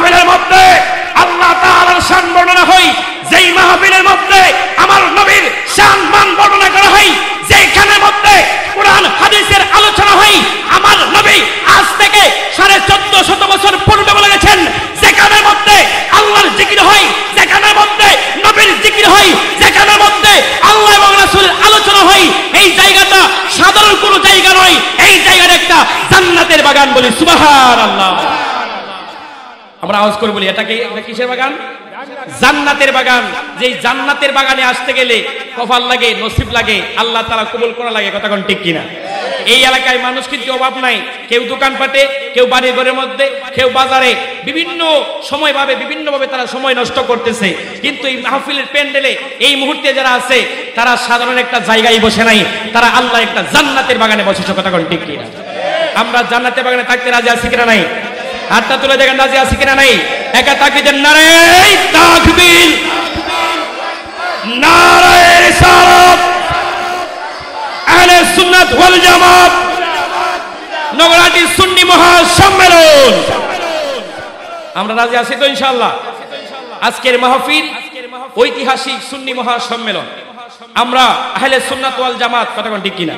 মাহফিলের মধ্যে আল্লাহ তাআলার শান বর্ণনা হয়, যেই মাহফিলের মধ্যে আমার নবীর শান মান বর্ণনা করা হয়, যেখানের মধ্যে কোরআন হাদিসের আলোচনা হয়, আমার নবী আজ থেকে 1450 বছর পূর্বে বলে গেছেন, যেখানের মধ্যে আল্লাহর জিকির হয়, যেখানের মধ্যে নবীর জিকির হয়, যেখানের মধ্যে আল্লাহ এবং রাসূলের আলোচনা হয়, এই জায়গাটা সাধারণ কোনো জায়গা নয়, এই জায়গাটা একটা জান্নাতের বাগান। বলি সুবহানাল্লাহ। আমরা আওয়াজ করে বলি এটা কিসের বাগান? জান্নাতের বাগান। যেই জান্নাতের বাগানে আসতে গেলে কপাল লাগে, নসিব লাগে, আল্লাহ তাআলা কবুল করা লাগে। কথা কোন ঠিক কিনা? এই এলাকায় মানুষ কিন্তু অভাব নাই, কেউ দোকানপাটে, কেউ বাড়ি ঘরের মধ্যে, কেউ বাজারে, বিভিন্ন বিভিন্নভাবে তারা সময় নষ্ট করতেছে। কিন্তু এই মাহফিলের প্যান্ডেলে এই মুহূর্তে যারা আছে তারা সাধারণ একটা জায়গায় বসে নাই, তারা আল্লাহ একটা জান্নাতের বাগানে বসেছে। কথা কোন ঠিক কিনা? আমরা জান্নাতের বাগানে থাকতে রাজি আছি কিনা নাই? হাতটা তুলে দেখেন রাজি আছি কিনা নাই? একা তাকবীর, নারে তাকবীর, নারে রিসালাত, আহলে সুন্নাত ওয়াল জামাত নগরহাটি সুন্নি মহাসম্মেলন। আমরা রাজি আছি তো ইনশাআল্লাহ? আজকের মাহফিল ঐতিহাসিক সুন্নি মহাসম্মেলন। আমরা আহলে সুন্নাত ওয়াল জামাত। কথা কোন ঠিক কিনা?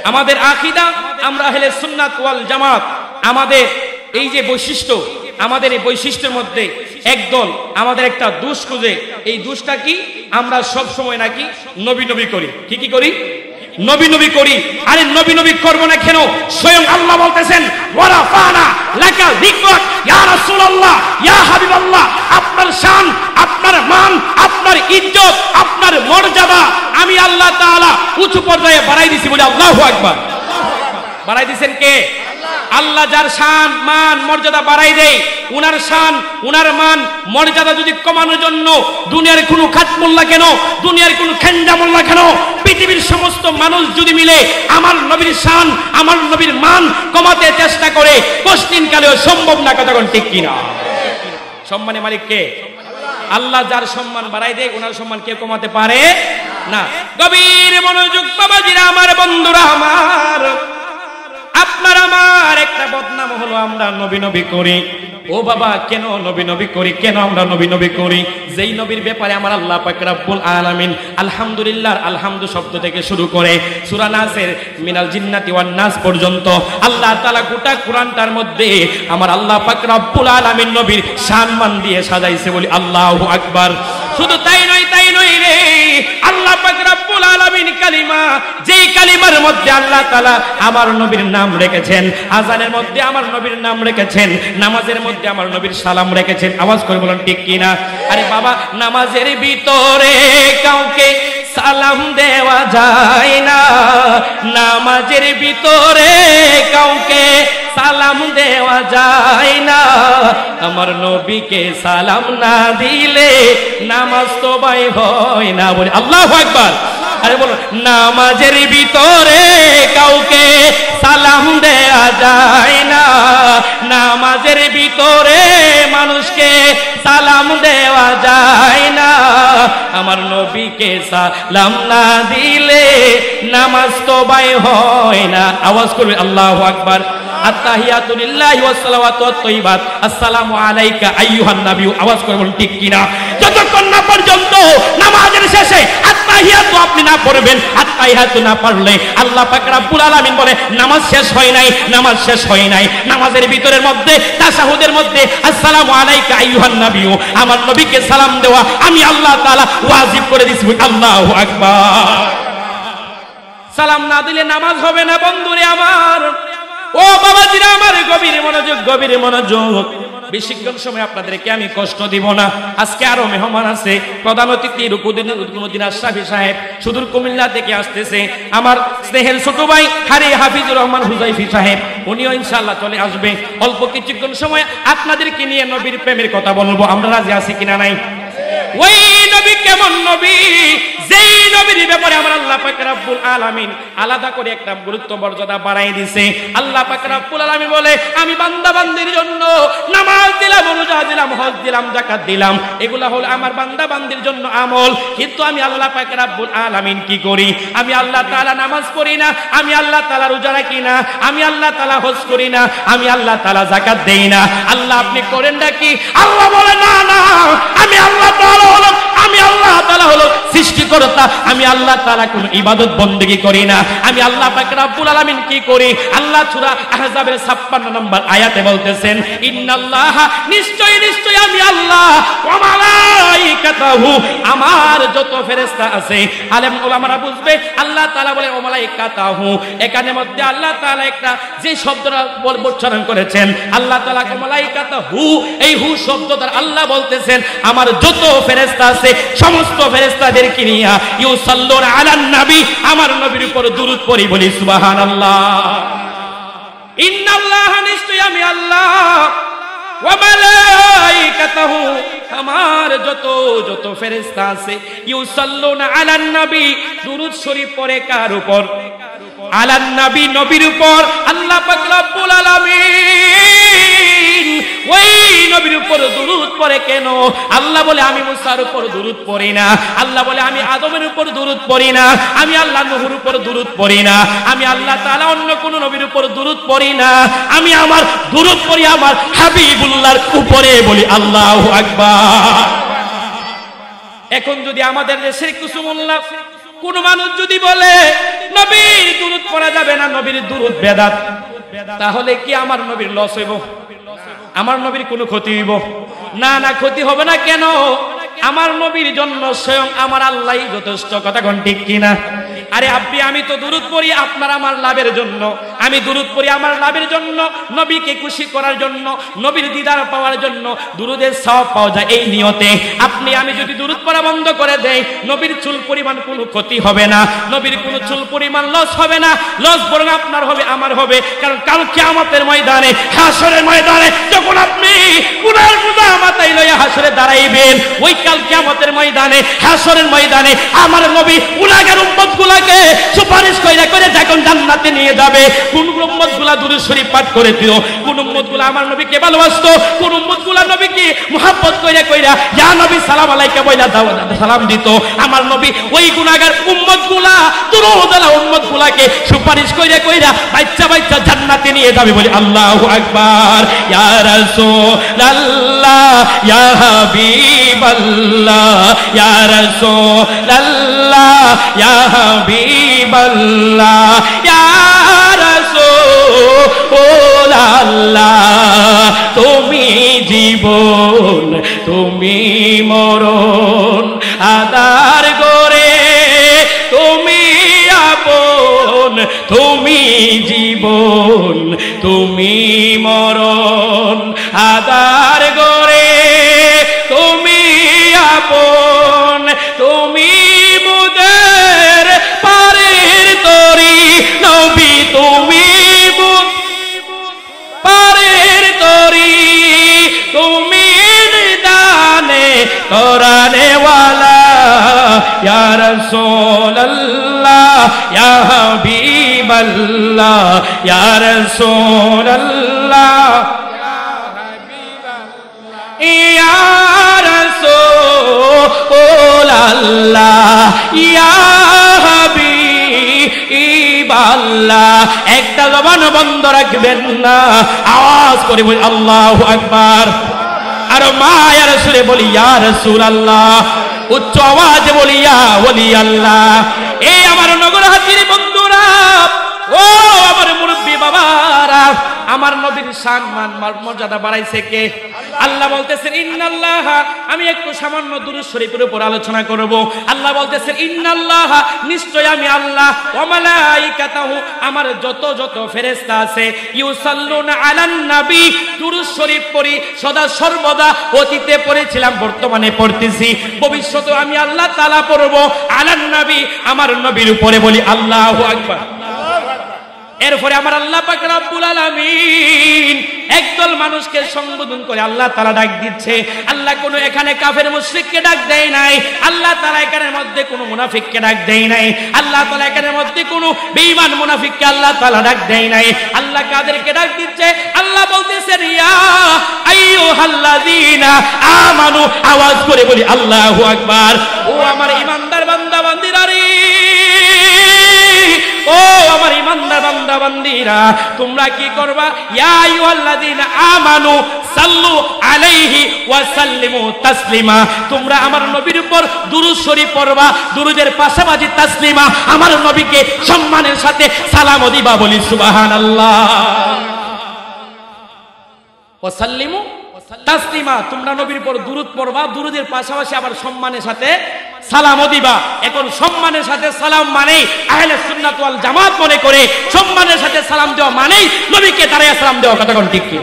আমাদের আকীদা, আমরা আহলে সুন্নাত ওয়াল জামাত। আমাদের এই যে বৈশিষ্ট্য, আমাদের এই বৈশিষ্ট্যের মধ্যে একদল আমাদের একটা দোষ খুঁজে। এই দোষটা কি? আমরা সব সময় নাকি নবী নবী করি। কি করি? নবী নবী করি। আরে নবী নবী করব না কেন? স্বয়ং আল্লাহ বলতেছেন, ওয়ারাফানা লাকা যিকরাক ইয়া রাসূলুল্লাহ, ইয়া হাবিবাল্লাহ, আপনার শান, আপনার মান, আপনার ইজ্জত, আপনার মর্যাদা আমি আল্লাহ তাআলা উঁচু পর্যায়ে বাড়াই দিয়েছি। বলে আল্লাহু আকবার। বাড়াই দিয়েছেন কে? আল্লাহ। যার শান মান মর্যাদা বাড়াই দেয়, উনার শান উনার মান মর্যাদা যদি কমানোর জন্য দুনিয়ার কোনো খাতমুল্লাহ কেন, দুনিয়ার কোনো খেঞ্জামুল্লাহ কেন, পৃথিবীর সমস্ত মানুষ যদি মিলে আমার নবীর শান, আমার নবীর মান কমাতে চেষ্টা করে, কষ্টিন কালেও সম্ভব না। কথা কোন ঠিক কিনা? সম্মানের মালিক কে? আল্লাহ। যার সম্মান বাড়াই দেয় ওনার সম্মান কেউ কমাতে পারে না। গভীর মনোযোগ বাবাজিরা, আমার বন্ধুরা আমার, আপনার আমার একটা বদনাম হলো আমরা নবী নবী করি। ও বাবা, কেন নবী নবী করি? কেন আমরা নবী নবী করি? যেই নবীর ব্যাপারে আমার আল্লাহ পাক রব্বুল আলামিন আলহামদুলিল্লাহ, আলহামদু শব্দ থেকে শুরু করে সূরা নাসের মিনাল জিন্নাতি ওয়ান নাস পর্যন্ত আল্লাহ তাআলা গোটা কোরআনটার মধ্যে আমার আল্লাহ পাক রব্বুল আলামিন নবীর সম্মান দিয়ে সাজাইছে। বলি আল্লাহু আকবার। শুধু তাই নয় রে, আল্লাহ পাক রব্বুল আলামিন কালিমা, যেই কালিমার মধ্যে আল্লাহ তাআলা আমার নবীর নাম রেখেছেন, আযানের মধ্যে আমার নবীর নাম রেখেছেন, নামাজের মধ্যে আমার নবীর সালাম রেখেছেন। আওয়াজ করে বলেন ঠিক কিনা? আরে বাবা, নামাজের ভিতরে কাউকে সালাম দেওয়া যায় না, নামাজের ভিতরে কাউকে সালাম দেওয়া যায় না, আমার নবীকে সালাম না দিলে নামাজ তো ভাই হয় না। বলে আল্লাহু আকবার। আরে বলো, নামাজের ভিতরে কাউকে সালাম দেওয়া যায় না, নামাজের ভিতরে মানুষকে সালাম দেওয়া যায় না, আমার নবীকে সালাম না দিলে নামাজ তো ভাই হয় না। আওয়াজ করবে আল্লাহু আকবার। আত্তাহিয়াতু লিল্লাহি ওয়াস সালাওয়াতু ওয়াত তাইয়্যিবাত, আসসালামু আলাইকা আইয়ুহান নবী। আওয়াজ করে বলুন ঠিক কিনা? যতক্ষণ না পর্যন্ত নামাজের শেষে আত্তাহিয়াতু আপনি না পড়বেন, আত্তাহিয়াতু না পড়লে আল্লাহ পাক রব্বুল আলামিন বলে নামাজ শেষ হয় নাই, নামাজ শেষ হয় নাই। নামাজের ভিতরের মধ্যে তাশাহুদের মধ্যে আসসালামু আলাইকা আইয়ুহান নবী, আমার নবীকে সালাম দেওয়া আমি আল্লাহ তাআলা ওয়াজিব করে দিয়েছি। আল্লাহু আকবার। সালাম না দিলে নামাজ হবে না বন্ধুরে আমার। ও বাবাজিরা আমার, গভীর মনোযোগ, গভীর মনোযোগ। বেশিক্ষণ সময় আপনাদেরকে আমি কষ্ট দিব না। আজকে আরো মেহমান আছে। প্রধান অতিথি রুকুনুদ্দিন আশরাফি সাহেব সুদূর কুমিল্লা থেকে আসতেছে। আমার স্নেহের ছোট ভাই হারি হাফিজুর রহমান হুজাইফি সাহেব, উনিও ইনশাআল্লাহ চলে আসবে। অল্প কিছুক্ষণ সময় আপনাদেরকে নিয়ে নবীর প্রেমের কথা বলবো। আমরা রাজি আছি কিনা নাই? ওই নবী কেমন নবী, যেই নবীর ব্যাপারে আমার আল্লাহ পাক রব্বুল আলামিন আলাদা করে একটা গুরুত্ব মর্যাদা বাড়াই দিয়েছে। আল্লাহ পাক রব্বুল আলামিন বলে, আমি বান্দা বান্দির জন্য নামাজ দিলাম, রোজা দিলাম, হজ নামাজ দিলাম, যাকাত দিলাম, এগুলা হলো আমার বান্দা বান্দির জন্য আমল। কিন্তু আমি আল্লাহ পাক রব্বুল আলামিন কি করি? আমি আল্লাহ তাআলা নামাজ পড়ি না, আমি আল্লাহ তাআলা রোজা রাখি না, আমি আল্লাহ তাআলা হজ করি না, আমি আল্লাহ তাআলা যাকাত দেই না। আল্লাহ আপনি করেন নাকি? আল্লাহ বলে না না, আমি আল্লাহ তাআলা হলো, আমি আল্লাহ তাআলা হলো সৃষ্টিকর্তা, আমি আল্লাহ তাআলা কোন ইবাদত বندگی করি না। আমি আল্লাহ পাক রব্বুল আলামিন কি করি? আল্লাহ সূরা আহজাবের 56 নম্বর আয়াতে বলতেছেন, ইন্নাল্লাহ, নিশ্চয় নিশ্চয় আমি আল্লাহ, ওয়া মালাইকাতুহু, আমার যত ফেরেশতা আছে। আলেম উলামারা বুঝবে আল্লাহ তাআলা বলে ওয়া মালাইকাতুহু, এখানে মধ্যে আল্লাহ তাআলা একটা যে শব্দটা উচ্চারণ করেছেন, আল্লাহ তাআলা ওয়া মালাইকাতুহু, এই হু শব্দটা আল্লাহ বলতেছেন আমার যত ফেরেশতা আছে সমস্ত ফেরেশতাদেরকে নিয়ে ইউসাল্লুনা আলান নবী, আমার নবীর উপর দুরূদ পড়ি, বলি সুবহানাল্লাহ। ইন্নাল্লাহ, নিশ্চয় আমি আল্লাহ, ওয়া মালাইকাতুহু, আমার যত যত ফেরেশতা আছে, ইউসাল্লুনা আলান নবী, দুরূদ শরীফ পড়ে কার উপর? আলান নবী, নবীর উপর। আল্লাহ পাক রব্বুল আলামিন ওই নবীর উপর দুরূদ পড়ে কেন? আল্লাহ বলে আমি মুসার উপর দুরূদ পড়ি না, আল্লাহ বলে আমি আদমের উপর দুরূদ পড়ি না, আমি আল্লাহ নূহের উপর দুরূদ পড়ি না, আমি আল্লাহ তাআলা অন্য কোন নবীর উপর দুরূদ পড়ি না, আমি আমার দুরূদ পড়ি আমার হাবিবুল্লাহর উপরে, বলি আল্লাহু আকবার। এখন যদি আমাদের দেশের কিছু মোল্লা কোন মানুষ যদি বলে নবীর দুরূদ পড়া যাবে না, নবীর দুরূদ বেদাত, তাহলে কি আমার নবীর লস হইব? আমার নবীর কোনো ক্ষতি হইব? না না, ক্ষতি হবে না। কেন? আমার নবীর জন্য স্বয়ং আমার আল্লাহই যথেষ্ট। কথা কোন ঠিক কিনা? আরে আপনি আমি তো দুরূদ পড়ি আপনার আমার লাভের জন্য, আমি দুরূদ পড়ি আমার লাভের জন্য, নবীকে খুশি করার জন্য, নবীর দিদার পাওয়ার জন্য, দুরূদের সওয়াব পাওয়া যায় এই নিয়তে। আপনি আমি যদি দুরূদ পড়া বন্ধ করে দেই, নবীর চুল পরিমাণ কোনো ক্ষতি হবে না, নবীর কোনো চুল পরিমাণ লস হবে না, লস বরং আপনার হবে, আমার হবে। কারণ কাল কিয়ামতের ময়দানে, হাসরের ময়দানে যখন আপনি গুনার বোঝা মাথায় লইয়া হাসরে দাঁড়াইবেন, ওই কাল কিয়ামতের ময়দানে, হাসরের ময়দানে আমার নবী গুনাহগার উম্মতগুলা সুপারিশ কইরা করে যখন জান্নাতে নিয়ে যাবে, কোন উম্মতগুলা দুরূদ শরীফ পাঠ করে দিও, কোন উম্মতগুলা আমার নবীকে ভালোবাসতো, কোন উম্মতগুলা নবীকে মুহাব্বত কইরা কইরা ইয়া নবী সালাম আলাইকা বইলা সালাম দিত, আমার নবী ওই গুনাহগার উম্মতগুলা, দুরূদওয়ালা উম্মতগুলাকে সুপারিশ কইরা কইরা বাচ্চা বাচ্চা জান্নাতে নিয়ে যাবে, বলি আল্লাহু আকবার। ইয়া রাসূলুল্লাহ, ইয়া হাবিবাল্লাহ, ইয়া রাসূলুল্লাহ, ইয়া হাবিবাল্লাহ, ইয়া রাসূলুল্লাহ, তুমি জীবন তুমি মরণ আদার করে, তুমি আপন তুমি জীবন তুমি মরণ আদার করে, তুমি আপন তুমি মুদের পারের তরি, নবী তুমি পারের তরি, তুমি নিদানে কোরআনে ওয়ালা, ইয়া রাসূলুল্লাহ, ইয়া হাবিবাল্লাহ, ইয়া রাসূলুল্লাহ, ইয়া রাসূলুল্লাহ, ইয়া হাবিবাল্লাহ। একটা জবান বন্ধ রাখবেন না, আওয়াজ করে বলি আল্লাহু আকবার। আর মায়ের সুরে বলি ইয়া রাসূলুল্লাহ, উচ্চ আওয়াজে বলি ইয়া ওলি আল্লাহ। এই আমার নগর হাজির বন্ধুরা, ও আমার মুরব্বী বাবারা, আমার নবীর সম্মান মর্যাদা বাড়াইছে কে? আল্লাহ বলতেছেন ইন্নাল্লাহ, আমি একটু সামান্য দুরূদ শরীফের উপর আলোচনা করব। আল্লাহ বলতেছেন ইন্নাল্লাহ, নিশ্চয় আমি আল্লাহ, ওয়া মালাইকাতুহু, আমার যত যত ফেরেশতা আছে, ইউসাল্লুনা আলান নবী, দুরূদ শরীফ পড়ি সদা সর্বদা। অতীতে পড়েছিলাম, বর্তমানে পড়তেছি, ভবিষ্যতে আমি আল্লাহ তাআলা পড়ব আলান নবী, আমার নবীর উপরে, বলি আল্লাহু আকবার। এরপরে আমার আল্লাহ পাক রব্বুল আলামিন একদল মানুষকে সম্বোধন করে আল্লাহ তাআলা ডাক দিচ্ছে। আল্লাহ কোনো এখানে কাফের মুশরিককে ডাক দেয় নাই, আল্লাহ তাআলা এখানের মধ্যে কোনো মুনাফিককে ডাক দেয় নাই, আল্লাহ তাআলা এখানের মধ্যে কোনো বেঈমান মুনাফিককে আল্লাহ তাআলা ডাক দেয় নাই। আল্লাহ কাদেরকে ডাক দিচ্ছে? আল্লাহ বলতেছে ইয়া আইয়ুহাল্লাযীনা আমানু, আওয়াজ করে বলি আল্লাহু আকবার। ও আমার ঈমানদার বান্দা বান্দীরা রে, ও আমার ঈমানদার বান্দা বান্দীরা, তোমরা কি করবা? ইয়া আইয়ুহাল্লাযীনা আমানু সাল্লু আলাইহি ওয়া সাল্লিমু তাসলিমা, তোমরা আমার নবীর উপর দুরূদ শরীফ পড়বা, দুরূদের পাশাপাশি তাসলিমা, আমার নবীকে সম্মানের সাথে সালাম দিবা, বলি সুবহানাল্লাহ। ওয়া সাল্লিমু তাসলিমা, তোমরা নবীর উপর দুরূদ পড়বা, দুরূদের পাশাপাশি আবার সম্মানের সাথে সালামও দিবা। এখন সম্মানের সাথে সালাম মানেই আহলে সুন্নাত ওয়াল জামাত মনে করে সম্মানের সাথে সালাম দেওয়া মানেই নবীকে দাঁড়িয়ে সালাম দেওয়া, কথা কোন ঠিক কি?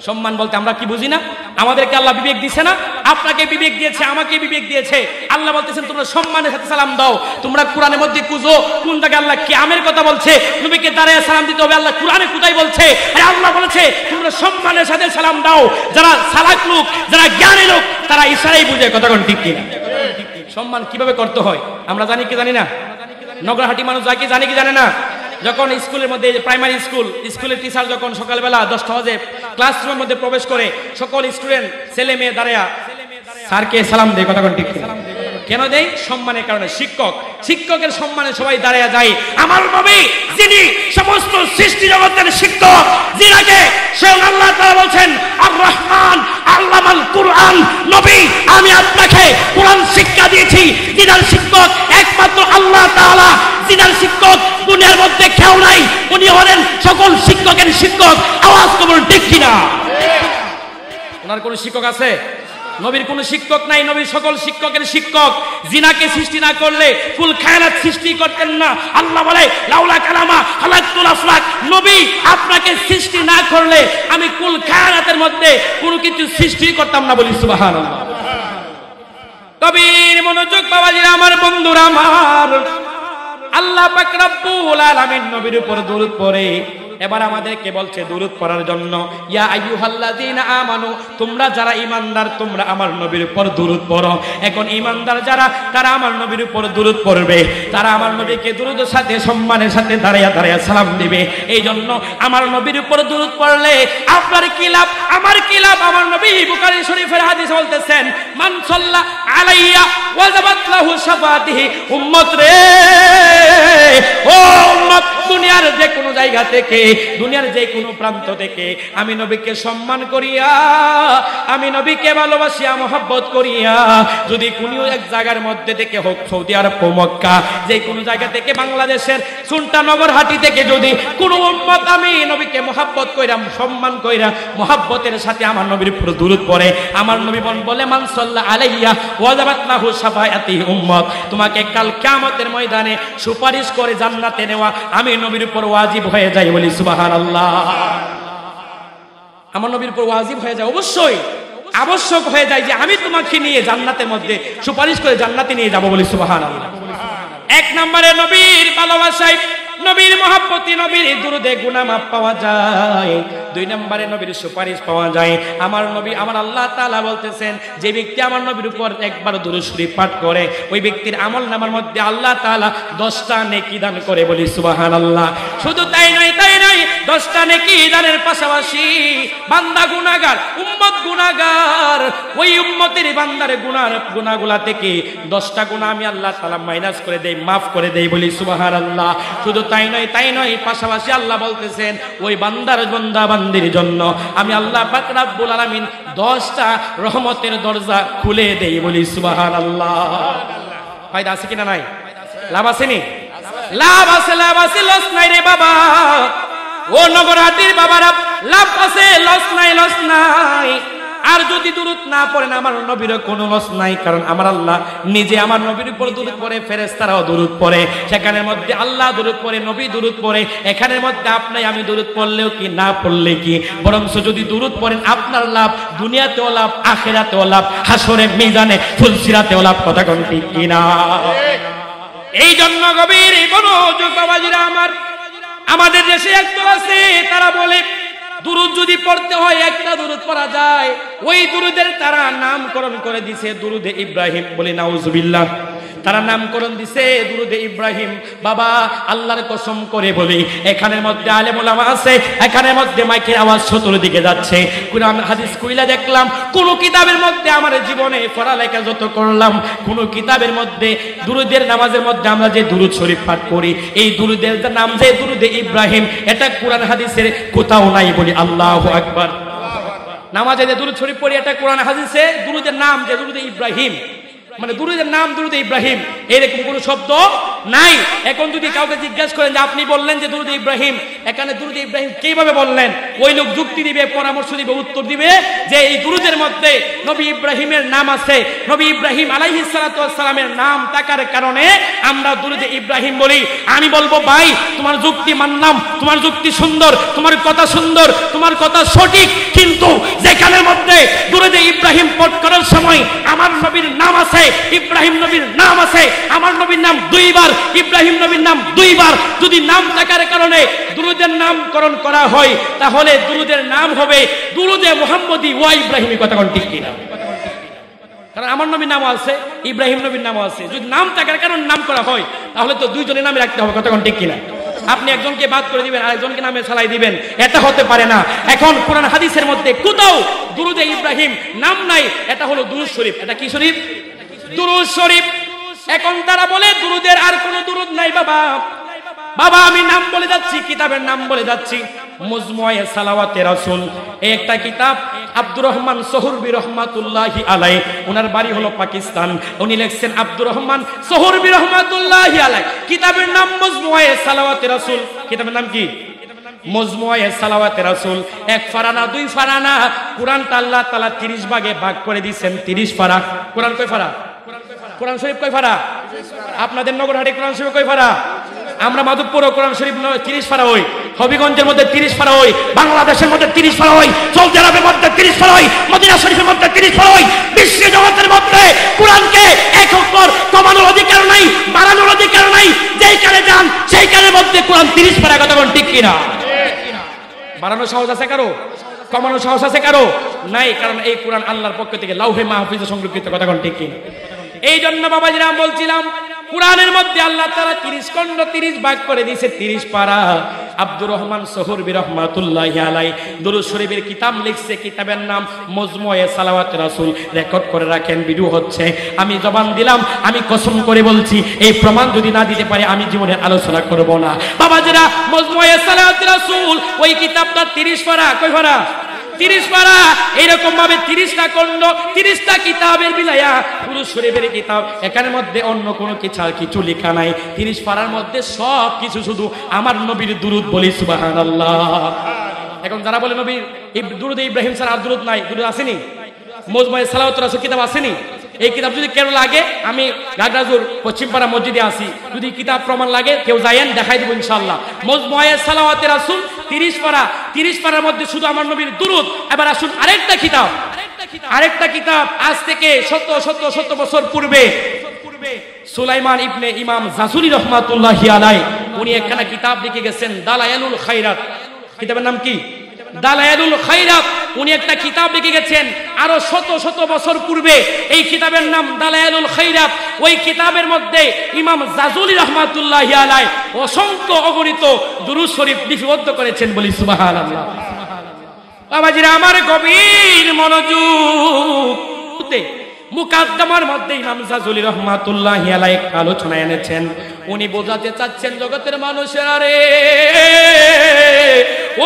সম্মান বলতে আমরা কি বুঝি না? আমাদেরকে আল্লাহ বিবেক দিয়েছে না? আপনাকে বিবেক দিয়েছে, আমাকে বিবেক দিয়েছে। আল্লাহ বলতেছেন তোমরা সম্মানের সাথে সালাম দাও। তোমরা কোরআনের মধ্যে খুঁজো কোন জায়গায় আল্লাহ কিয়ামের কথা বলছে, নবীকে দাঁড়িয়ে সালাম দিতে হবে, আল্লাহ কোরআনে কোথায় বলছে? আরে আল্লাহ বলেছে তোমরা সম্মানের সাথে সালাম দাও। যারা সালাক লোক, যারা জ্ঞানী লোক, তারা ইশারাই বুঝে, কথা কোন ঠিক কি? সম্মান কিভাবে করতে হয় আমরা জানি কি জানি না? নগরহাটি মানুষ যায় কি জানে কি জানে না? যখন স্কুলের মধ্যে, প্রাইমারি স্কুলের টিচার যখন সকালবেলা 10টা বাজে ক্লাসরুমের মধ্যে প্রবেশ করে, সকল স্টুডেন্ট ছেলে মেয়ে দাঁড়ায়া স্যারকে সালাম দেয়, কথা কোন ঠিক? কেন দেয়? সম্মানের কারণে। শিক্ষকের সম্মানে সবাই দাঁড়ায়া যায়। আমার নবী যিনি সমস্ত সৃষ্টি জগতের শিক্ষক, যিনাকে স্বয়ং আল্লাহ তাআলা বলছেন আর রহমান আল্লামাল কুরআন, নবী আমি আপনাকে কোরআন শিক্ষা দিয়েছি, যিনার শিক্ষক একমাত্র আল্লাহ তাআলা, যিনার শিক্ষক দুনিয়ার মধ্যে কেউ নাই, উনি হলেন সকল শিক্ষকের শিক্ষক। আওয়াজ কবুল ঠিক কিনা? ওনার কোন শিক্ষক আছে? নবীর কোন শিক্ষক নাই, নবী সকল শিক্ষকের শিক্ষক। জিনাকে সৃষ্টি না করলে কুল কায়নাত সৃষ্টি করতেন না। আল্লাহ বলে লাউলা কালামা খালাকতুল আফলাক, নবী আপনাকে সৃষ্টি না করলে আমি কুল কায়নাতের মধ্যে কোনো কিছু সৃষ্টি করতাম না, বলি সুবহানাল্লাহ। কবির মনোযোগ বাবাজিরা, আমার বন্ধুরা আমার, আল্লাহ পাক রব্বুল আলামিন নবীর উপর দরুদ পড়ে। এবার আমাদেরকে বলছে দরুদ পড়ার জন্য, ইয়া আইয়ুহাল্লাযীনা আমানু, তোমরা যারা ঈমানদার তোমরা আমার নবীর উপর দরুদ পড়ো। এখন ঈমানদার যারা, তারা আমার নবীর উপর দরুদ পড়বে, তারা আমার নবীকে দরুদের সাথে সম্মানের সাথে দাঁড়ায়া দাঁড়ায়া সালাম দিবে। এই জন্য আমার নবীর উপর দরুদ পড়লে আপনার কি লাভ, আমার কি লাভ? আমার নবী বুখারী শরীফের হাদিস বলতেছেন, মান সাল্লা আলাইয়া ওয়াজাবাত লাহু শাফাআতিহি, উম্মত রে, ও উম্মত, দুনিয়ার যে কোনো জায়গা থেকে, দুনিয়ার যে কোনো প্রান্ত থেকে আমি নবীকে সম্মান করিয়া, আমি নবীকে ভালোবাসিয়া মহব্বত করিয়া, যদি কোনো এক জায়গার মধ্যে থেকে হোক, সৌদি আরব, মক্কা, যে কোনো জায়গা থেকে, বাংলাদেশের সুনটা নগরহাটি থেকে যদি কোনো উম্মত আমি নবীকে মহব্বত কইরা, সম্মান কইরা, মহব্বতের সাথে আমার নবীর উপর দরুদ পড়ে, আমার নবী বলে মান সাল্লা আলাইয়া ওয়াজাবাত লাহু শাফাআতিহি, উম্মত তোমাকে কাল কিয়ামতের ময়দানে সুপারিশ করে জান্নাতে নেওয়া আমি নবীর উপর ওয়াজিব হয়ে যায়, বলি সুবহানাল্লাহ। আমার নবীর উপর ওয়াজিব হয়ে যায়, অবশ্যই আবশ্যক হয়ে যায় যে আমি তোমাকে নিয়ে জান্নাতের মধ্যে সুপারিশ করে জান্নাতে নিয়ে যাব, বলি সুবহানাল্লাহ। এক নম্বরে নবীর ভালোবাসায়, নবীর মহব্বতে, নবীর দুরুদে গুনাহ মাফ পাওয়া যায়। দুই নম্বরে নবীর সুপারিশ পাওয়া যায়। আমার নবী, আমার আল্লাহ তাআলা বলতেছেন, যে ব্যক্তি আমার নবীর উপর একবার দুরূদ শরীফ পাঠ করে, ওই ব্যক্তির আমলনামার মধ্যে আল্লাহ তাআলা 10টা নেকি দান করে, বলি সুবহানাল্লাহ। শুধু তাই নয়, 10টা নেকি দানের পাশাপাশি বান্দা গুনাহগার, উম্মত গুনাহগার, ওই উম্মতের বান্দার গুনাহগুলা থেকে 10টা গুনাহ আমি আল্লাহ তাআলা মাইনাস করে দেই, মাফ করে দেই, বলি সুবহানাল্লাহ। শুধু তাই নয়, পাশাপাশি আল্লাহ বলতেছেন ওই বান্দার বান্দির জন্য আমি আল্লাহ পাক রব্বুল আলামিন 10টা রহমতের দরজা খুলে দেই, বলি সুবহানাল্লাহ। ফায়দা আছে কিনা নাই? লাভ আছে নি? লাভ আছে, লাভ আছে, লস নাই রে বাবা। ও নগরহাটির বাবারা, লাভ আছে, লস নাই, লস নাই। আর যদি দুরূদ না পড়েন আমার নবীর কোনো লস নাই, কারণ আমার আল্লাহ নিজে আমার নবীর উপর দুরূদ পড়ে, ফেরেশতারাও দুরূদ পড়ে, সেখানের মধ্যে আল্লাহ দুরূদ পড়ে, নবী দুরূদ পড়ে, এখানের মধ্যে আপনি আমি দুরূদ পড়লেও কি, না পড়লে কি, বরঞ্চ যদি দুরূদ পড়েন আপনার লাভ, দুনিয়াতেও লাভ, আখিরাতেও লাভ, হাসরে মিজানে ফুলসিরাতেও লাভ, কথা কোন ঠিক কিনা? এই জন্য গভীর মনোযোগ বাবাজিরা আমার, আমাদের দেশে একদল আছে তারা বলে দুরূদ যদি পড়তে হয় একটা দুরূদ পড়া যায়, ওই দুরূদের তারা নামকরণ করে দিয়েছে দুরূদে ইব্রাহিম। বলি নাউজুবিল্লাহ। তারা নামকরণ দিছে দুরূদে ইব্রাহিম। বাবা আল্লাহর কসম করে বলি, এখানের মধ্যে আলেম ওলামা আছে, এখানের মধ্যে মাইকের আওয়াজ চতুর্দিকে যাচ্ছে। কুরআন হাদিস কইলা দেখলাম কোন কিতাবের মধ্যে আমার জীবনে পড়ালেখা যত করলাম, কোন কিতাবের মধ্যে দুরূদের নামাজের মধ্যে আমরা যে দুরূদ শরীফ পাঠ করি, এই দুরূদের নাম যে দুরূদে ইব্রাহিম, এটা কুরআন হাদিসের কোথাও নাই। বলি আল্লাহু আকবার। নামাজে যে দুরূদ শরীফ পড়ি, এটা কোরআন হাদিসে দুরূদের নাম যে দুরূদে ইব্রাহিম, মানে দুরূদের নাম দুরূদে ইব্রাহিম, এরকম কোনো শব্দ নাই। এখন যদি কাউকে জিজ্ঞাসা করেন যে আপনি বললেন যে দুরূদে ইব্রাহিম, এখানে দুরূদে ইব্রাহিম কিভাবে বললেন, ওই লোক যুক্তি দিবে, পরামর্শ দিবে, উত্তর দিবে যে এই দুরূদের মধ্যে নবী ইব্রাহিমের নাম আছে, নবী ইব্রাহিম আলাইহিস সালাতু ওয়াস সালামের নাম থাকার কারণে আমরা দুরূদে ইব্রাহিম বলি। আমি বলবো ভাই তোমার যুক্তি মানলাম, তোমার যুক্তি সুন্দর, তোমার কথা সুন্দর, তোমার কথা সঠিক, কিন্তু যেখানের মধ্যে দুরূদে ইব্রাহিম পাঠ করার সময় আমার নবীর নাম আছে, ইব্রাহিম নবীর নাম আছে, আমার নবীর নাম দুইবার, ইব্রাহিম নবীর নাম দুইবার, যদি নাম থাকার কারণে দুরূদের নামকরণ করা হয়, তাহলে দুরূদের নাম হবে দুরূদে মুহাম্মদি ওয়া ইব্রাহিমি। কথা কোন ঠিক কিনা? কারণ আমার নবীর নামও আছে, ইব্রাহিম নবীর নামও আছে। যদি নাম থাকার কারণে নাম করা হয়, তাহলে তো দুইজনের নামে রাখতে হবে। কথা কোন ঠিক কিনা? আপনি একজনকে বাদ করে দিবেন, আরেকজনকে নামে চালাই দিবেন, এটা হতে পারে না। এখন কোরআন হাদিসের মধ্যে কোথাও দুরূদে ইব্রাহিম নাম নাই, এটা হলো দুরূদ শরীফ। এটা কি শরীফ? দুরূদ শরীফ। এখন তারা বলে দুরূদের আর কোনো দুরূদ নাই। বাবা বাবা আমি নাম বলে যাচ্ছি, কিতাবের নাম বলে যাচ্ছি। মুজমুয়ে সালাওয়াতে রাসূল একটা কিতাব, আব্দুর রহমান সোহরবি রহমাতুল্লাহি আলাইহি, ওনার বাড়ি হলো পাকিস্তান। উনি লিখছেন আব্দুর রহমান সোহরবি রহমাতুল্লাহি আলাইহি, কিতাবের নাম মুজমুয়ে সালাওয়াতে রাসূল। কিতাবের নাম কি? মুজমুয়ে সালাওয়াতে রাসূল। এক ফারানা দুই ফারানা, কুরআনটা আল্লাহ তাআলা 30 ভাগে ভাগ করে দিয়েছেন। 30 পারা। কুরআন কয় পারা? কোরআন শরীফ কয় পারা? আপনাদের নগরহাটে কোরআন শরীফ কয় পারা? আমরা মাধবপুর কোরআন শরীফ 30 পারা হই, হবিগঞ্জের মধ্যে 30 পারা হই, বাংলাদেশের মধ্যে 30 পারা হই, সৌদি আরবের মধ্যে 30 পারা হই, মদিনা শরীফের মধ্যে 30 পারা হই। বিশ্ব জগতের মধ্যে কোরআনকে এক অক্ষর কমানোর অধিকার নাই, বাড়ানোর অধিকার নাই। যেইখানে যান সেইখানের মধ্যে কোরআন 30 পারা। কথা কোন ঠিক কিনা? বাড়ানোর সাহস আছে কারো? কমানোর সাহস আছে কারো? নাই। কারণ এই কোরআন আল্লাহর পক্ষ থেকে লাউহে মাহফুজে সংরক্ষিত। কথা কোন ঠিক কিনা? এই জন্য বাবাজিরা বলছিলাম, কোরআনের মধ্যে আল্লাহ তাআলা 30 খণ্ড 30 ভাগ করে দিয়েছে, 30 পারা। আব্দুর রহমান সোহরবি রহমাতুল্লাহি আলাইহি দুরূদ শরীফের কিতাব লিখছে, কিতাবের নাম মুজমুয়ে সালাওয়াতে রাসূল। রেকর্ড করে রাখেন, ভিডিও হচ্ছে। আমি জবান দিলাম, আমি কসম করে বলছি, এই প্রমাণ যদি না দিতে পারে আমি জীবনে আলোচনা করব না। বাবাজিরা মুজমুয়ে সালাওয়াতে রাসূল ওই কিতাবটা 30 পারা। কয় পারা? 30 পারা। এইরকম ভাবে 30টা খণ্ড, 30টা কিতাবের বিলায়া দুরূদ শরীফের কিতাব। এখানের মধ্যে অন্য কোনো কিছু লেখা নাই। 30 পারার মধ্যে সব কিছু শুধু আমার নবীর দুরূদ। বলি সুবহানাল্লাহ। এখন যারা বলে নবীর দুরূদে ইব্রাহিম ছাড়া আর দুরূদ নাই, দুরূদ আসেনি? মুজমুয়ে সালাওয়াতে রাসূল কিতাব আসেনি? এই কিতাব যদি কেউ লাগে, আমি গাগরাজুর পশ্চিমপাড়া মসজিদে আসি, যদি কিতাব প্রমাণ লাগে কেউ যায়েন, দেখাই দেবো ইনশাআল্লাহ। মুজমুয়ে সালাওয়াতে রাসূল 30 পারা। 30 পারার মধ্যে শুধু আমার নবীর দুরূদ। এবার আসুন আরেকটা কিতাব, আজ থেকে শত বছর পূর্বে সুলাইমান ইবনে ইমাম জাজুলি রহমাতুল্লাহি আলাইহি উনি একখানা কিতাব লিখে গেছেন, দালায়েলুল খায়রাত। কিতাবের নাম কি? দালায়েলুল খায়রাত। উনি একটা কিতাব লিখে গেছেন আরো শত বছর পূর্বে। এই কিতাবের নাম দালায়েলুল খায়রাত। ওই কিতাবের মধ্যে ইমাম জাজুলি রহমাতুল্লাহি আলাইহি অসংখ্য অগণিত দুরূদ শরীফ লিপিবদ্ধ করেছেন। বলি সুবহানাল্লাহ। বাবাজিরা আমার গভীর মনোযোগ, মুকাদ্দমার মধ্যে ইমাম জাজুলি রহমাতুল্লাহি আলাইহি আলোচনা এনেছেন। উনি বোঝাতে চাচ্ছেন জগতের মানুষেরা রে,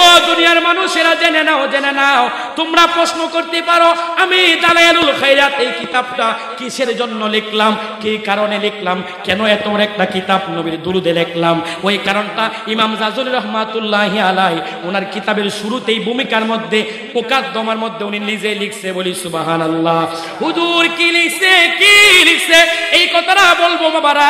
ও দুনিয়ার মানুষেরা, জেনে নাও। তোমরা প্রশ্ন করতে পারো আমি দালায়েলুল খায়রাত এই কিতাবটা কিসের জন্য লিখলাম, কি কারণে লিখলাম, কেন এত বড় একটা কিতাব নবীর দুরূদে লিখলাম। ওই কারণটা ইমাম জাজুলি রহমাতুল্লাহি আলাইহি ওনার কিতাবের শুরুতেই ভূমিকার মধ্যে মুকাদ্দমার মধ্যে উনি নিজে লিখছে। বলি সুবহানাল্লাহ। হুজুর কি লিখছে এই কথাটা বলবো বাবারা।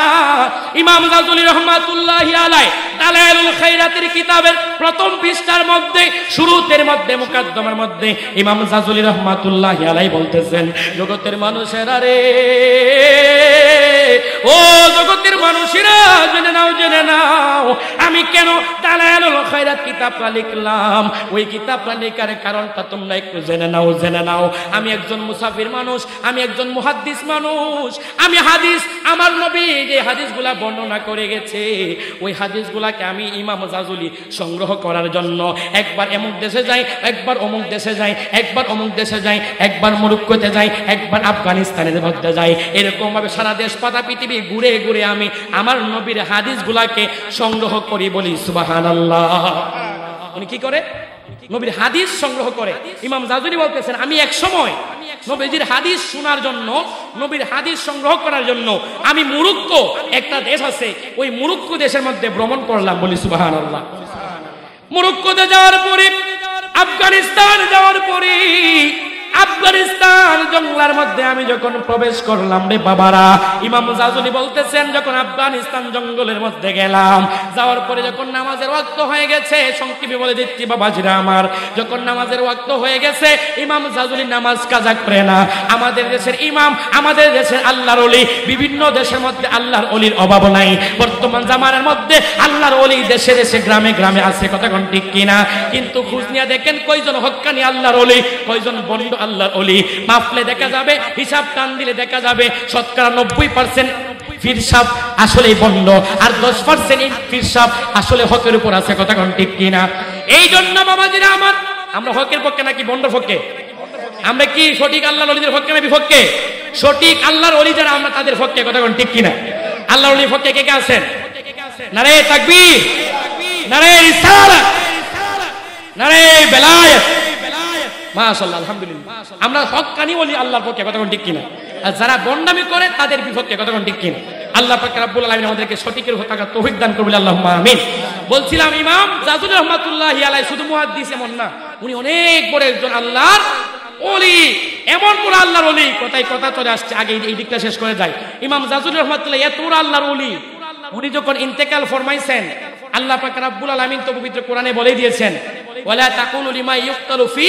ইমাম জাজুলি রহমাতুল্লাহি আলাইহি দালায়েলুল খায়রাতের কিতাবের প্রথম পৃষ্ঠার মধ্যে, শুরুতের মধ্যে, মুকাদ্দমার মধ্যে ইমাম জাজুলি রহমাতুল্লাহি আলাইহি বলতেছেন, জগতের মানুষেরা রে, ও ও জগতের মানুষেরা জেনে নাও, জেনে নাও আমি কেন দালায়েলুল খায়রাত কিতাবটা লিখলাম। ওই কিতাবটা লেখার কারণটা তোমরা একটু জেনে নাও, জেনে নাও। আমি একজন মুসাফির মানুষ, আমি একজন মুহাদ্দিস মানুষ। আমি হাদিস, আমার নবী যে হাদিসগুলা বর্ণনা করে গেছে, ওই হাদিসগুলাকে আমি ইমাম জাজুলি সংগ্রহ করার জন্য একবার এমুক দেশে যাই, একবার অমুক দেশে যাই, একবার অমুক দেশে যাই, একবার মরক্কোতে যাই, একবার আফগানিস্তানের মধ্যে যাই। এরকম ভাবে সারা দেশ পাতা পৃথিবী ঘুরে ঘুরে আমি আমার নবীর হাদিসগুলাকে সংগ্রহ করি, বলি সুবহানাল্লাহ। উনি কি করে? নবীর হাদিস সংগ্রহ করে। ইমাম জাজুলি বলতেছেন আমি এক সময় নবীজির হাদিস শোনার জন্য, নবীর হাদিস সংগ্রহ করার জন্য আমি মরক্কো, একটা দেশ আছে, ওই মরক্কো দেশের মধ্যে ভ্রমণ করলাম, বলি সুবহানাল্লাহ। মরক্কোতে যাওয়ার পরে, আফগানিস্তান যাওয়ার পরে, আফগানিস্তান জঙ্গলার মধ্যে আমি যখন প্রবেশ করলাম রে বাবারা, ইমাম জাজুলি বলতেছেন যখন আফগানিস্তান জঙ্গলের মধ্যে গেলাম, যাওয়ার পরে যখন নামাজের ওয়াক্ত হয়ে গেছে, সংক্ষেপে বলে দিচ্ছি বাবাজিরা আমার, যখন নামাজের ওয়াক্ত হয়ে গেছে, ইমাম জাজুলি নামাজ কাজা করে না। আমাদের দেশের ইমাম, আমাদের দেশের আল্লাহর ওলি, বিভিন্ন দেশের মধ্যে আল্লাহর ওলির অভাব নাই। বর্তমান জামানার মধ্যে আল্লাহর ওলি দেশে দেশে গ্রামে গ্রামে আছে, কথা কোন ঠিক কিনা? কিন্তু খোঁজ নিয়ে দেখেন কয়জন হক্কানি আল্লাহর ওলি, কয়জন বন্ড আল্লাহর ওলি। মাপলে দেখা যাবে, হিসাব টান দিলে দেখা যাবে শতকরা 90% ফিরসাব আসলে বন্ড, আর 10% ফিরসাব আসলে হকের উপর আছে, কথা কোন ঠিক কিনা? এই জন্য বাবাজিরা আমার, আমরা হকের পক্ষে নাকি বন্ডর পক্ষে? আমরা কি সঠিক আল্লাহর ওলিদের পক্ষে না বিপক্ষে? সঠিক আল্লাহর ওলি যারা, আমরা তাদের পক্ষে, কথা কোন ঠিক কিনা? আল্লাহর ওলির পক্ষে কে কে আছেন? নারে তাকবীর, নারে রিসালাত, নারে বেলায়েত, মাশাআল্লাহ, আলহামদুলিল্লাহ। আমরা হক্কানি ওলি আল্লাহর পক্ষে, কথা কোন ঠিক কিনা? আর যারা বন্ডামি করে তাদের বিপক্ষে, কথা কোন ঠিক কিনা? আল্লাহ পাক রব্বুল আলামিন আমাদেরকে সঠিকের থাকার তৌফিক দান করুন, আল্লাহুম্মা আমিন। বলছিলাম ইমাম জাজুলি রাহমাতুল্লাহি আলাইহি শুধু মুহাদ্দিস এমন না, উনি অনেক বড় একজন আল্লাহর ওলি, এমন বড় আল্লাহর ওলি। কথা চলে আসছে, আগে এই দিকটা শেষ করে যায়। ইমাম জাজুলি রাহমাতুল্লাহ এত বড় আল্লাহর ওলি, উনি যখন ইন্তেকাল ফরমাইছেন, আল্লাহ পাক রব্বুল আলামিন তো পবিত্র কোরআনে বলে দিয়েছেন, ওয়ালা তাকুলু লিমা ইউক্তালু ফি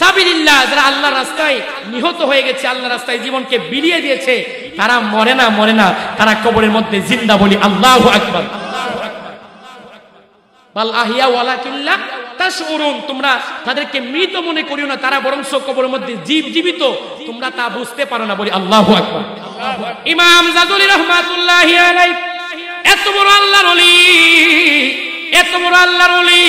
সাবিলিল্লাহ, যারা আল্লাহর রাস্তায় নিহত হয়ে গেছে, আল্লাহর রাস্তায় জীবনকে বিলিয়ে দিয়েছে, তারা মরে না, মরে না, তারা কবরের মধ্যে জিন্দা, বলি আল্লাহু আকবার। বাল আহিয়া ওয়ালাকিল্লা তাশউরুন, তোমরা তাদেরকে মৃত মনে করিও না, তারা বরংস কবরের মধ্যে জীবিত, তোমরা তা বুঝতে পারো না, বলি আল্লাহু আকবার। ইমাম জাজুলি রাহমাতুল্লাহি আলাইহি এত বড় আল্লাহর ওলি, এত বড় আল্লাহর ওলি,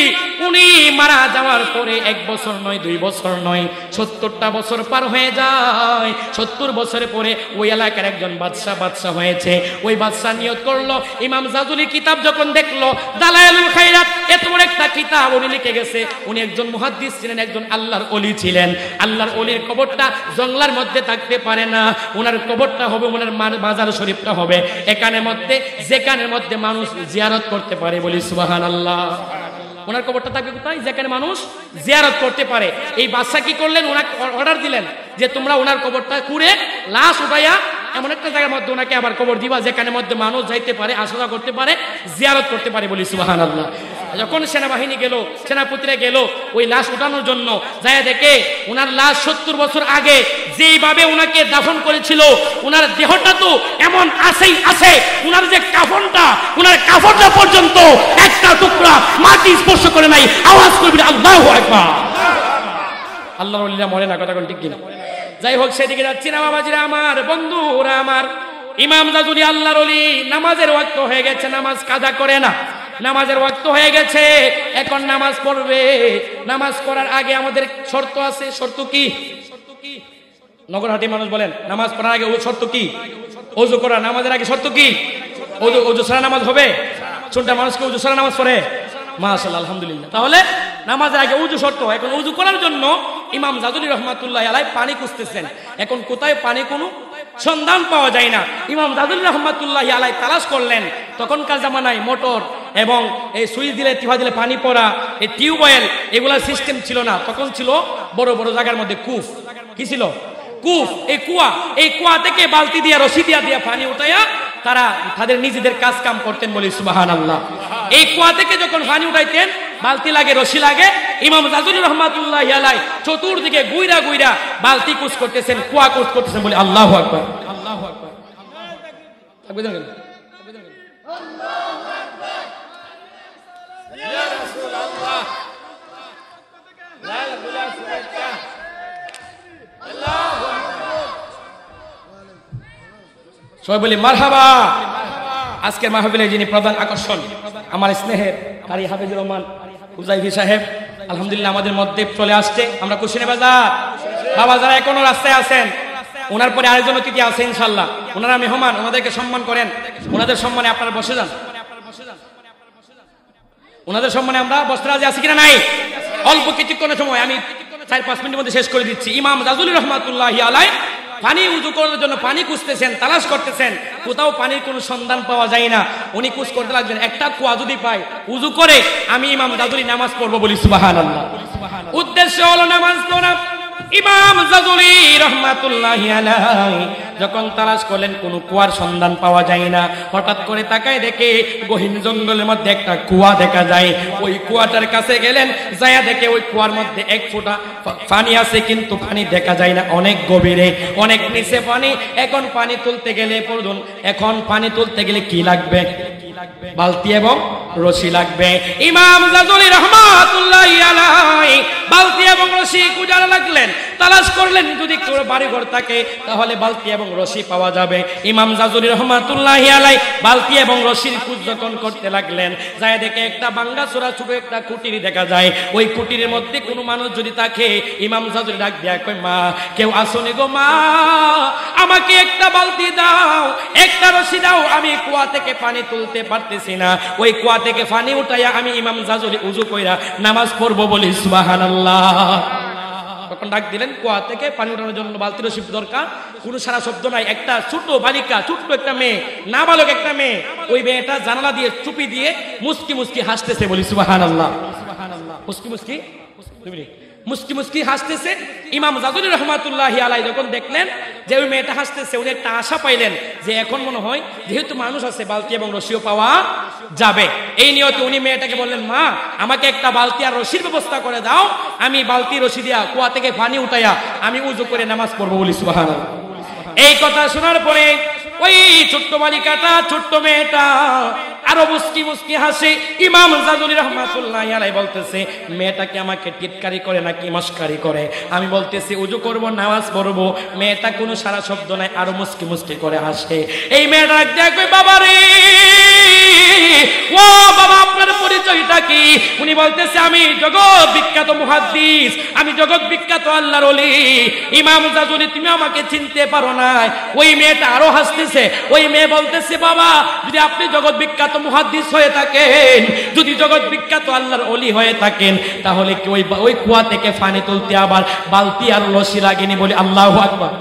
উনি মারা যাওয়ার পরে 1 বছর নয়, 2 বছর নয়, 70টা বছর পার হয়ে যায়। 70 বছরে পরে ওই এলাকার একজন বাদশা হয়েছে। ওই বাদশা নিয়ত করলো, ইমাম জাজুলি কিতাব যখন দেখলো, দালায়েলুল খায়রাত, এত বড় একটা কিতাব উনি লিখে গেছে। উনি একজন মুহাদ্দিস ছিলেন, একজন আল্লাহর ওলি ছিলেন। আল্লাহর ওলির কবরটা জঙ্গলার মধ্যে থাকতে পারে না, ওনার কবরটা হবে, ওনার মাজার শরীফটা হবে এখানের মধ্যে, যেখানের মধ্যে মানুষ জিয়ারত করতে পারে, বলি সুবহানাল্লাহ। ওনার কবরটা থাকবে কোথায়? যেখানে মানুষ জিয়ারত করতে পারে। এই বাদশা কি করলেন? ওনাকে অর্ডার দিলেন যে তোমরা ওনার কবরটা কুড়ে লাশ উঠাইয়া এমন একটা জায়গার মধ্যে ওনাকে আবার কবর দিবা, যেখানে মধ্যে মানুষ যাইতে পারে, আসা করতে পারে, জিয়ারত করতে পারে, বলি সুবহানাল্লাহ। যখন সেনাবাহিনী গেল, সেনাপতিরা গেল ওই লাশ উঠানোর জন্য, যায় দেখে ওনার লাশ 70 বছর আগে যেইভাবে ওনাকে দাফন করেছিল, ওনার দেহটা তো এমন আছেই আছে, ওনার যে কাফনটা, ওনার কাফনটা পর্যন্ত একটা টুকরা মাটি স্পর্শ করে নাই। আওয়াজ করবেন আল্লাহু আকবার। আল্লাহর ওলিরা মরে না, কথা কোন ঠিক কিনা? যাই হোক, সেদিকে যাচ্ছি না বাবাজিরা আমার, বন্ধুরা আমার। ইমাম জাজুলি আল্লাহর ওলি, নামাজের ওয়াক্ত হয়ে গেছে, নামাজ কাজা করে না, নামাজের ওয়াক্ত হয়ে গেছে, এখন নামাজ পড়বে। নামাজ করার আগে আমাদের শর্ত আছে। শর্ত কি? নগরহাটি মানুষ বলেন, নামাজ পড়ার আগে শর্ত কি? ওযু করা। নামাজের আগে শর্ত কি? ওযু ছাড়া নামাজ হবে? শুনটা মানুষকে ওযু ছাড়া নামাজ পড়ে? মাশাআল্লাহ, আলহামদুলিল্লাহ। তাহলে নামাজের আগে ওযু শর্ত। এখন ওযু করার জন্য ইমাম জাজুলি রাহমাতুল্লাহি আলাইহি পানি খুঁজতেছেন। এখন কোথায় পানি কোনো সন্ধান পাওয়া যায় না। ইমাম জাজুলি রাহমাতুল্লাহি আলাইহি তালাশ করলেন। তখনকার জামানায় মোটর এবং এই সুইচ দিলে, টিপা দিলে পানি পড়া, এই টিউবওয়েল, এগুলার সিস্টেম ছিল না। তখন ছিল বড় বড় জায়গার মধ্যে কূপ। কি ছিল? কূপ। এই কুয়া, এই কুয়া থেকে বালতি দিয়ে, রশি দিয়া পানি উঠাইয়া তারা তাদের নিজেদের কাজ কাম করতেন, বলি সুবহানাল্লাহ। এই কুয়া থেকে যখন পানি উঠাইতেন, বালতি লাগে, রশি লাগে, ইমাম জাজুলি রাহমাতুল্লাহি আলাইহি চতুর্দিকে গুইরা বালতি কুচ করতেছেন, কুয়া কুচ করতেছেন, বলি আল্লাহু আকবার। সবাই বলি মারহাবা। আজকের মাহফিলে যিনি প্রধান আকর্ষণ, আমার স্নেহের কারি হাফিজুর রহমান হুজাইফি সাহেব আলহামদুলিল্লাহ আমাদের মধ্যে চলে আসছে। আমরা কুশিয়াবাজার বাবা যারা এখনো রাস্তায় আছেন, ওনার পরে আরেকজন অতিথি আছে ইনশাল্লাহ, ওনারা মেহমান, ওনাদেরকে সম্মান করেন। ওনাদের সম্মানে আপনারা বসে যান, ওনাদের সম্মানে আমরা বসতে রাজি আছি কিনা নাই? অল্প কিছুক্ষণের সময়, আমি 4-5 মিনিটের মধ্যে শেষ করে দিচ্ছি। ইমাম জাজুলি রহমাতুল্লাহি আলাইহি পানি উজু করার জন্য পানি খুঁজতেছেন, তালাশ করতেছেন, কোথাও পানির কোনো সন্ধান পাওয়া যায় না। উনি খুঁজ করতে লাগলেন, একটা কুয়া যদি পাই উজু করে আমি ইমাম জাজুলি নামাজ পড়বো, বলি সুবহানাল্লাহ। উদ্দেশ্য হলো নামাজ পড়া। ইমাম জাজুলি রহমাতুল্লাহি আলাইহি যখন তালাশ করলেন কোনো কুয়ার সন্ধান পাওয়া যায় না, হঠাৎ করে তাকায় দেখে গহীন জঙ্গলের মধ্যে একটা কুয়া দেখা যায়। ওই কুয়াটার কাছে গেলেন, যায়া দেখে ওই কুয়ার মধ্যে 1 ফোঁটা পানি আছে, কিন্তু পানি দেখা যায় না, অনেক গভীরে, অনেক নিচে পানি। এখন পানি তুলতে গেলে প্রয়োজন, এখন পানি তুলতে গেলে কি লাগবে? বালতি এবং রশি লাগবে। ইমাম জাজুলি রহমাতুল্লাহি আলাইহি বালতি এবং রশি খুঁজতে লাগলেন, তালাশ করলেন, যদি কেউ বাড়িঘর থাকে তাহলে বালতি এবং রশি পাওয়া যাবে। ইমাম জাজুলি রহমাতুল্লাহি আলাইহি বালতি এবং রশির খোঁজ যখন করতে লাগলেন, যায় দেখে একটা ভাঙ্গাচোরা ছোট একটা কুটির দেখা যায়। ওই কুটিরের মধ্যে কোনো মানুষ যদি থাকে, ইমাম জাজুলি ডাক দিয়া কয়, মা কেউ আসুনি গো মা, আমাকে একটা বালতি দাও, একটা রশি দাও, আমি কুয়া থেকে পানি তুলতে পারতেছি না। ওই কুয়া থেকে পানি উঠাইয়া আমি ইমাম জাজুলি উযু কইরা নামাজ পড়বো, বলি সুবহানাল্লাহ। তখন ডাক দিলেন, কুয়া থেকে পানি উঠানোর জন্য বালতি রশি দরকার। কোনো সারা শব্দ নাই। একটা ছোট বালিকা, ছোট্ট একটা মেয়ে, নাবালক একটা মেয়ে, ওই মেয়েটা জানালা দিয়ে চুপি দিয়ে মুস্কি মুস্কি হাসতেছে, বলি সুবহানাল্লাহ। মুস্কি মুস্কি মুস্কি মুস্কি হাসতেছে। ইমাম জাজুলি রহমাতুল্লাহি আলাইহি যখন দেখলেন যে ওই মেয়েটা হাসতেছে, উনি একটা আশা পাইলেন যে এখন মনে হয় যেহেতু মানুষ আছে বালতি এবং রশিও পাওয়া যাবে। এই নিয়তে উনি মেয়েটাকে বললেন, মা আমাকে একটা বালতি আর রশির ব্যবস্থা করে দাও, আমি বালতি রশি দিয়া কুয়া থেকে পানি উঠাইয়া আমি উযু করে নামাজ পড়বো, বলি সুবহানাল্লাহ। এই কথা শোনার পরে ওই ছোট্ট বালিকাটা, ছোট্ট মেয়েটা আরো মুস্কি মুস্কি হাসে। ইমাম জাজুলি রহমাতুল্লাহি আলাইহি বলতেছে, মেয়েটাকে আমাকে টিটকারি করে নাকি মস্কারি করে? আমি বলতেছি উযু করব, নামাজ পড়বো। মেয়েটা কোনো সারা শব্দ নাই, আরো মুস্কি মুস্কি করে হাসে। এই মেয়েটা দেখবে, বাবা রে, ও বাবা আপনার পরিচয়টা কি? উনি বলতেছে, আমি জগৎ বিখ্যাত মুহাদ্দিস, আমি জগৎ বিখ্যাত আল্লাহর ওলি। ইমাম জাজুলি তুমি আমাকে চিনতে পারো না? ওই মেয়েটা আরো হাসতেছে। ওই মেয়ে বলতেছে, বাবা যদি আপনি জগৎ বিখ্যাত মুহাদ্দিস হয়ে থাকেন, যদি জগৎ বিখ্যাত আল্লাহর ওলি হয়ে থাকেন, তাহলে কি ওই কুয়া থেকে পানি তুলতে আবার বালতি আর রশি লাগেনি? বলি আল্লাহু আকবার।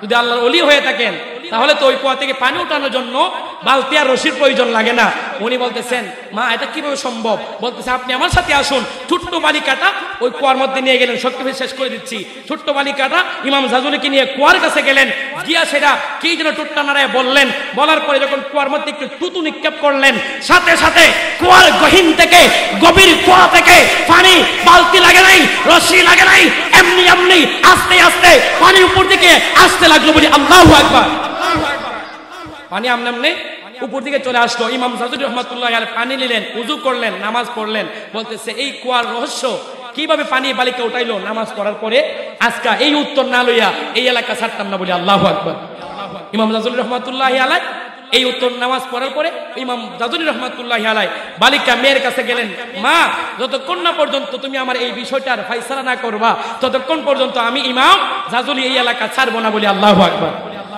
যদি আল্লাহর ওলি হয়ে থাকেন তাহলে তো ওই কুয়া থেকে পানি উঠানোর জন্য বালতি আর রশির প্রয়োজন লাগে না। উনি বলতেছেন, মা এটা কিভাবে সম্ভব? বলতেছে, আপনি আমার সাথে আসুন। ছোট্ট বালিকাটা ওই কুয়ার মধ্যে নিয়ে গেলেন। সত্যি শেষ করে দিচ্ছি। ছোট্ট বালিকাটা ইমাম জাজুলিকে নিয়ে কুয়ার কাছে গেলেন, গিয়া সেটা কি যেন টুট্টা নাড়ায় বললেন। বলার পরে যখন কুয়ার মধ্যে একটু তুতু নিক্ষেপ করলেন, সাথে সাথে কুয়ার গহীন থেকে, গভীর কুয়া থেকে পানি, বালতি লাগে নাই, রশি লাগে নাই, এমনি এমনি আস্তে আস্তে পানি উপর দিকে আসতে লাগলো, বলি আল্লাহু আকবার। পানি আমনে উপর দিকে চলে আসলো। ইমাম জাজুলি রহমাতুল্লাহি আলাইহি পানি নিলেন, উযু করলেন, নামাজ পড়লেন। বলতেছে, এই কুয়ার রহস্য কিভাবে পানি বালিকা উঠাইলো নামাজ পড়ার পরে? আজকা এই উত্তর না লইয়া এই এলাকা ছাড়তাম না, বলি আল্লাহু আকবার। ইমাম জাজুলি রহমাতুল্লাহি আলাইহি এই উত্তর নামাজ পড়ার পরে ইমাম জাজুলি রহমাতুল্লাহি আলাইহি বালিকা মেয়ের কাছে গেলেন, মা যতক্ষণ না পর্যন্ত তুমি আমার এই বিষয়টার ফায়সালা না করবা, ততক্ষণ পর্যন্ত আমি ইমাম জাজুলি এই এলাকা ছাড়বো না, বলি আল্লাহু আকবার।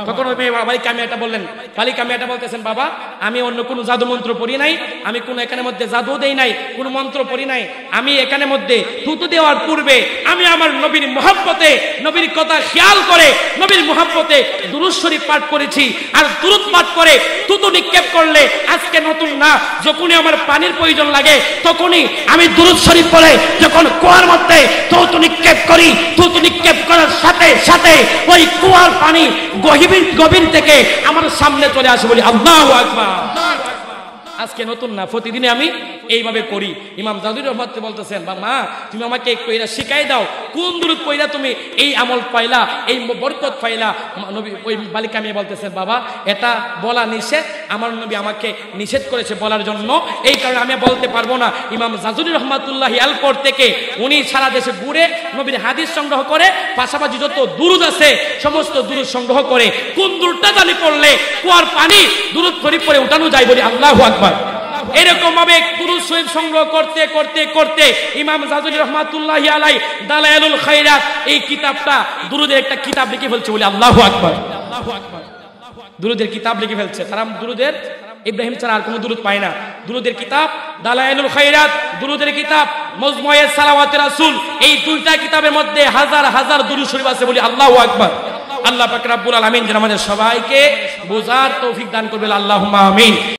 তখন ওই বালিকা মেয়েটা বললেন, বালিকা মেয়েটা বলতেছেন, বাবা আমি অন্য কোনো জাদু মন্ত্র পড়ি নাই, আমি কোনো এখানে মধ্যে জাদু দেই নাই, কোনো মন্ত্র পড়ি নাই। আমি এখানে মধ্যে থুতু দেওয়ার পূর্বে আমি আমার নবীর মুহাব্বতে, নবীর কথা খেয়াল করে, নবীর মুহাব্বতে দুরূদ শরীফ পাঠ করেছি। আর দুরূদ পাঠ করে থুতু নিক্ষেপ করলে আজকে নতুন না, যখনই আমার পানির প্রয়োজন লাগে তখনই আমি দুরূদ শরীফ পড়ে যখন কুয়ার মধ্যে থুতু নিক্ষেপ করি, থুতু নিক্ষেপ করার সাথে সাথে ওই কুয়ার পানি গভীর থেকে আমার সামনে চলে আসে, বলি আল্লাহু আকবার। আজকে নতুন না, প্রতিদিনে আমি এইভাবে করি। ইমাম জাজুলি রহমাতুল্লাহ বলতেছেন, বা মা তুমি আমাকে একটু এটা শিখাই দাও, কোন দুরূদ পড়িলা তুমি এই আমল পাইলা, এই বরকত পাইলা। নবী ওই বালিকা মেয়ে বলতেছেন, বাবা এটা বলা নিষেধ, আমার নবী আমাকে নিষেধ করেছে বলার জন্য, এই কারণে আমি বলতে পারবো না। ইমাম জাজুলি রহমাতুল্লাহি আলপর থেকে উনি সারা দেশে ঘুরে নবীর হাদিস সংগ্রহ করে, পাশাপাশি যত দুরূদ আছে সমস্ত দুরূদ সংগ্রহ করে কোন দুরূদটা জানি পড়লে কুয়ার পানি দুরূদ শরীফ পড়ে উঠানো যায়, বলি আল্লাহু আকবার। এরকম ভাবে দুরূদ শরীফ সংগ্রহ করতে করতে করতে ইমাম জাজুলি রহমাতুল্লাহি আলাইহি দালাইলুল খায়রাত এই কিতাবটা দুরূদের একটা কিতাব লিখে ফেলছে, বলি আল্লাহু আকবার। দুরূদের কিতাব লিখে ফেলছে। তারা দুরূদের ইব্রাহিম ছাড়া আর কোনো দুরূদ পায় না। দুরূদের কিতাব দালাইলুল খায়রাত, দুরূদের কিতাব মজমুয়ে সালাওয়াতে রাসূল, এই দুইটা কিতাবের মধ্যে হাজার হাজার দুরূদ শরীফ আছে, বলি আল্লাহু আকবার। আল্লাহ পাক রব্বুল আলামিন যেন আমাদের সবাইকে বোঝার তৌফিক দান করবেন, আল্লাহুম্মা আমিন।